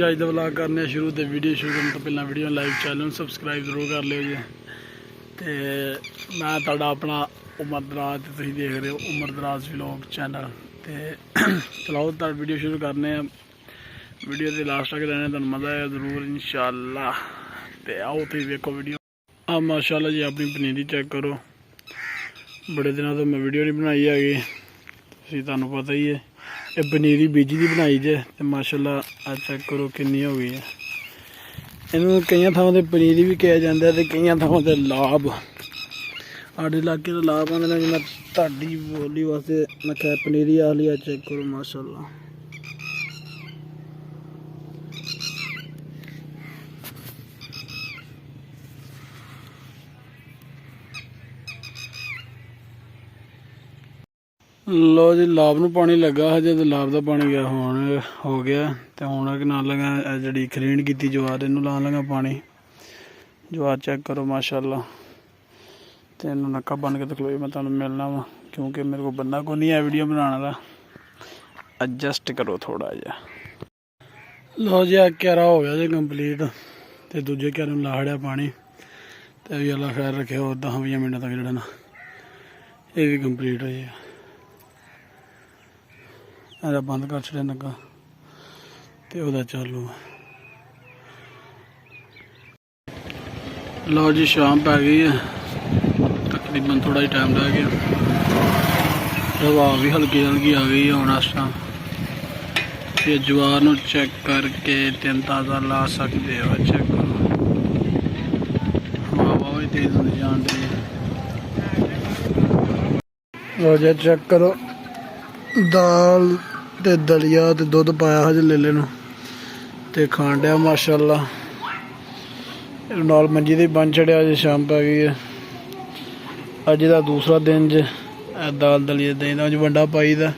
अज का व्लॉग करने शुरू तो वीडियो शुरू करने तो पहले वीडियो लाइक चैनल सबसक्राइब जरूर कर लियो जी। तो मैं तुहाडा अपना उमर दराज तो तुसीं देख रहे हो उमर दराज व्लॉग चैनल। तो चलाओ तो वीडियो शुरू करने वीडियो के लास्ट तक रहने तुहानूं मज़ा आएगा जरूर इंशाअल्लाह। तो आओ तुसीं वेखो वीडियो। हाँ माशाअल्लाह जी अपनी पनीरी चेक करो, बड़े दिनों तो मैं वीडियो नहीं बनाई हैगी, तुहानूं पता ही है। ये पनीरी बीजी की बनाई जे तो माशाअल्लाह आ चेक करो कितनी हो गई है। इन्होंने कई थावां ते पनीरी भी कहा जाता है तो कई थावां ते लाभ। साढ़े इलाके का लाभ आने कि मैं ताड़ी बोली वास्ते मैं क्या पनीरी आ लिया चेक करो माशाअल्लाह। लो जी लाभ नूं पानी लगा हजे तो लाभ का पानी गया हुण हो गया। तो हुण ना लगा जी खरीण की जवार इनू लान लगा पानी। जवार चेक करो माशाअल्लाह। तो इनू नक्का बन के तो खलोई मैं तुहानूं मिलना वा क्योंकि मेरे को बंदा को नहीं है वीडियो बनाने का, एडजस्ट करो थोड़ा जिहा। लो जी क्यारा हो गया जी कंप्लीट तो दूजे क्यारे ला छड़िया पानी। तो भी अल्लाह खैर रखे और 10-20 मिनट तक जो ना ये भी कंप्लीट हो जाएगा। मेरा बंद कर छड़े नगा तो वह चालू है। लो जी शाम पै गई है, तकरीबन थोड़ा ही टाइम रह गया। हवा भी हल्की हल्की आ गई है हम इस टाइम। ये जवार नूं चेक करके तीन ताज़ा ला सकते हो। चेक करो हवा भी तेज होती जान रही है। लो जी चेक करो दाल ते दलिया ते दुध पाया हज लेले नूं ते खान दिया माशाअल्लाह। नाल मंजी ते बन चढ़िया अज शाम पै गई है। अज का दूसरा दिन जे दाल दलिया दही अज वंडा पाई दा।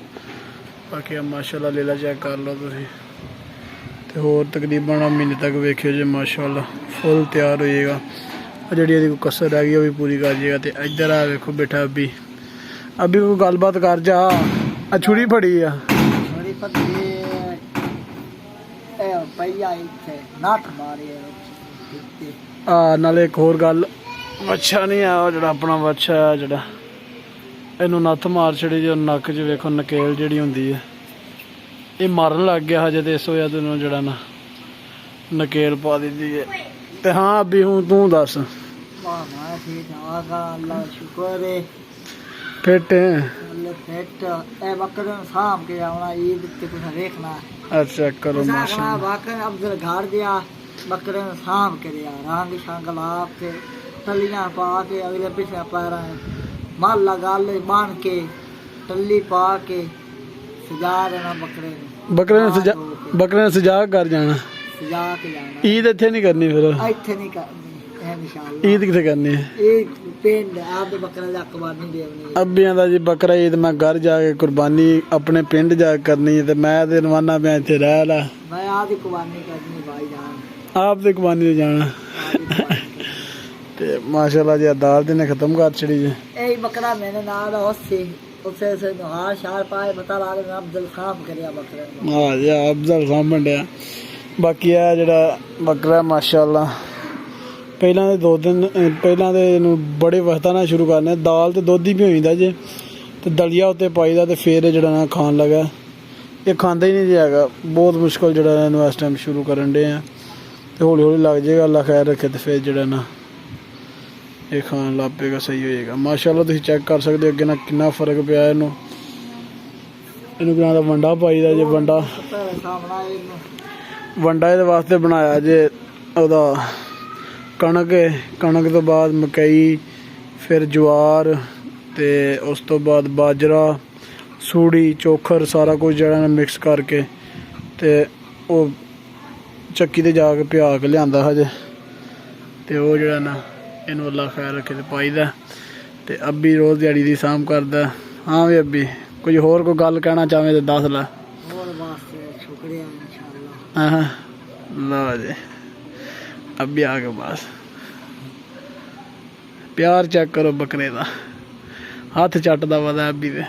बाकी माशाअल्लाह लेला चेक कर लो तुसीं। ते होर तकरीबन महीने तक वेखियो जे माशाअल्लाह फुल तैयार हो जाएगा। जिहड़ी इहदी कोई कसर रह गई वो भी पूरी कर जाएगा। तो इधर आ वेखो बैठा अभी कोई गलबात कर जा। छुरी फड़ी आ नाले एक होर गल वच्छा नहीं है जो अपना वच्छा है जो इनू नत्थ मार छड़ी जो नक च वेखो नकेल जी होंगी है ये मारन लग गया हजे। तो इस वजह तो जरा ना नकेल पा दी है। तो हाँ अभी हूँ तू दस फिट अच्छा करो माशाअल्लाह। बकरे साम के रंग शंग ला के टलियां पा के अगले पिछले पैर मल लगा ले बांध के टली पा के सजा देना बकरे ने सजा कर जाना। सजा के जाना। ईद इत्थे नहीं करनी फिर इत्थे नहीं करनी इंशाअल्लाह। ईद किथे करनी है? ईद पिंड आप बकरे दा कुर्बानी देनी। अब्बियां दा जी बकरा ईद मैं घर जाके कुर्बानी अपने पिंड जाके करनी है। तो मैं ते रवाना पे इत्थे रह ला। मैं आदी कुर्बानी करनी भाई जान आप तो कुर्बानी ते जाना। ते माशाअल्लाह जी दाल ने खत्म कर छड़ी जी। ए बकरा मेरे नाल उसे से हार शार पाए पता ला के अफजल खाम करया बकरे। हां जी अफजल खाम बंडिया। बाकी है जड़ा बकरा माशाअल्लाह पहला दे 2 दिन पहला तो इनू बड़े वक्ता ना शुरू करने दाल तो दुध ही भी हो जाता जे तो दलिया उत्ते पाईदा तो फिर जड़ा ना खान लगा। ये खांदा ही नहीं जाएगा बहुत मुश्किल जड़ा इनू इस टाइम शुरू करन दे हैं। तो हौली हौली लग जाएगा अल्लाह खैर रखे तो फिर जड़ा ना ये खान लग पेगा सही हो जाएगा माशाअल्लाह। तुसीं चेक कर सकते हो अगे ना कितना फर्क पिया इनू क्या वंडा पाई दा जे वंडा ये वास्ते बनाया जे ओदा कणक है कणक तो बाद मकई फिर जवार ते उस तो बाद बाजरा सूड़ी चोखर सारा कुछ जड़ा मिक्स करके ते वो चक्की ते जाके पिया के लिया हजे। तो वो जड़ा ना इनू अल्लाह खैर रखे तो पाई दा। ते अब्बी रोज़ दिहाड़ी दी साम करदा। हाँ भी अब्बी कोई होर कोई गल कहना चाहे तो दस ला। हाँ लो जी अब्बी आ गए बस। प्यार चेक करो बकरे का हाथ चटदा पता अब्बी दे।